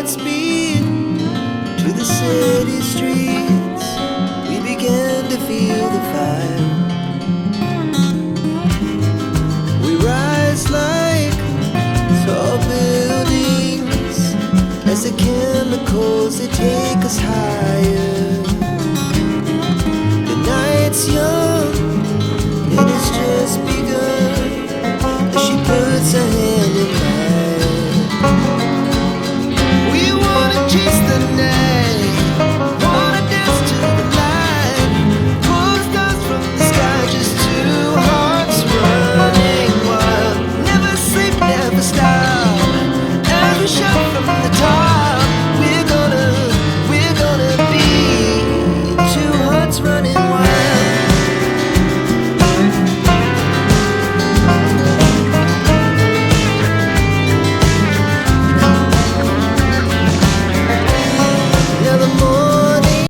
at speed to the city streets. We began to feel the fire. We rise like tall buildings as the chemicals, they take us higher.